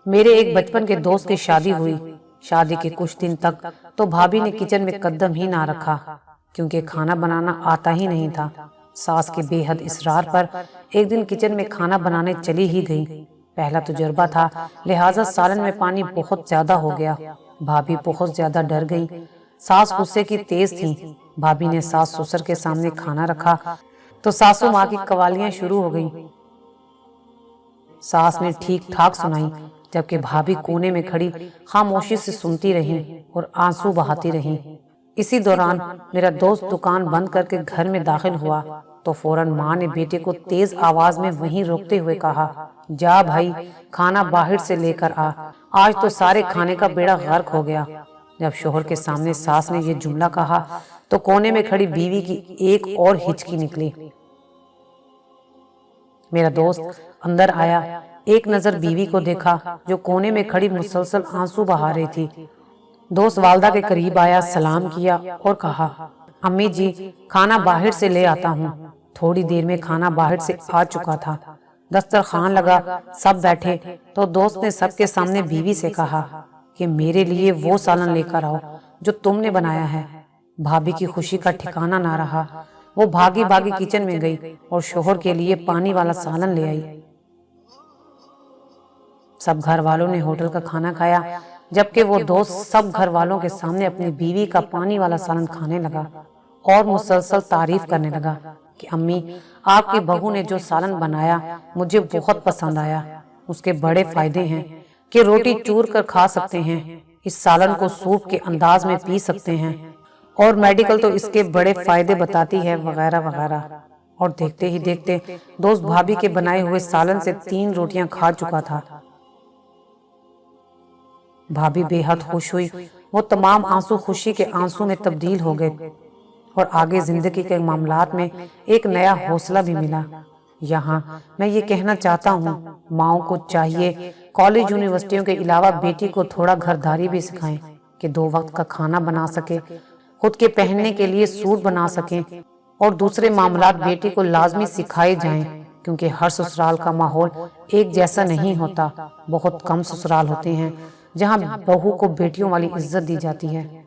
میرے ایک بچپن کے دوست کی شادی ہوئی۔ شادی کے کچھ دن تک تو بھابھی نے کچن میں قدم ہی نہ رکھا، کیونکہ کھانا بنانا آتا ہی نہیں تھا۔ ساس کے بے حد اصرار پر ایک دن کچن میں کھانا بنانے چلی ہی گئی۔ پہلا تجربہ تھا، لہٰذا سالن میں پانی بہت زیادہ ہو گیا۔ بھابھی بہت زیادہ ڈر گئی۔ ساس غصے کی تیز تھی۔ بھابھی نے ساس سسر کے سامنے کھانا رکھا تو ساسو ماں کی قوالیاں شروع ہو گئیں۔ ساس نے ٹھیک ٹھاک سنائی، جبکہ بھابھی کونے میں کھڑی خاموشی سے سنتی رہی اور آنسو بہاتی رہی۔ اسی دوران میرا دوست دکان بند کر کے گھر میں داخل ہوا تو فوراً ماں نے بیٹے کو تیز آواز میں وہیں روکتے ہوئے کہا، جا بھائی، کھانا باہر سے لے کر آ، آج تو سارے کھانے کا بیڑا غرق ہو گیا۔ جب شوہر کے سامنے ساس نے یہ جملہ کہا تو کونے میں کھڑی بیوی کی ایک اور ہچکی نکلی۔ میرا دوست اندر آیا، ایک نظر بیوی کو دیکھا جو کونے میں کھڑی مسلسل آنسو بہا رہی تھی۔ دوست والدہ کے قریب آیا، سلام کیا اور کہا، امی جی، کھانا باہر سے لے آتا ہوں۔ تھوڑی دیر میں کھانا باہر سے آ چکا تھا۔ دسترخوان لگا، سب بیٹھے تو دوست نے سب کے سامنے بیوی سے کہا کہ میرے لیے وہ سالن لے کر آؤ جو تم نے بنایا ہے۔ بھابھی کی خوشی کا ٹھکانہ نہ رہا۔ وہ بھاگی بھاگی کچن میں گئی اور شوہر کے لیے پانی والا سالن لے آئی۔ سب گھر والوں نے ہوٹل کا کھانا کھایا، جبکہ وہ دوست سب گھر والوں کے سامنے اپنی بیوی کا پانی والا سالن کھانے لگا اور مسلسل تعریف کرنے لگا کہ امی، آپ کی بہو نے جو سالن بنایا مجھے بہت پسند آیا۔ اس کے بڑے فائدے ہیں کہ روٹی چور کر کھا سکتے ہیں، اس سالن کو سوپ کے انداز میں پی سکتے ہیں، اور میڈیکل تو اس کے بڑے فائدے بتاتی ہے، وغیرہ وغیرہ۔ اور دیکھتے ہی دیکھتے دوست بھابھی کے بنائے ہوئے سالن سے 3 روٹیاں کھا چکا تھا۔ بھابھی بے حد خوش ہوئی۔ وہ تمام آنسو خوشی کے آنسو میں تبدیل ہو گئے اور آگے زندگی کے معاملات میں ایک نیا حوصلہ بھی ملا۔ یہاں میں یہ کہنا چاہتا ہوں، ماؤں کو چاہیے کالج یونیورسٹیوں کے علاوہ بیٹی کو تھوڑا گھرداری بھی سکھائیں کہ 2 وقت کا کھانا بنا سکے، خود کے پہننے کے لیے سوٹ بنا سکیں، اور دوسرے معاملات بیٹی کو لازمی سکھائے جائیں، کیونکہ ہر سسرال کا ماحول ایک جیسا نہیں ہوتا۔ بہت کم سسرال ہوتے ہیں جہاں بہو کو بیٹیوں والی عزت دی جاتی ہے۔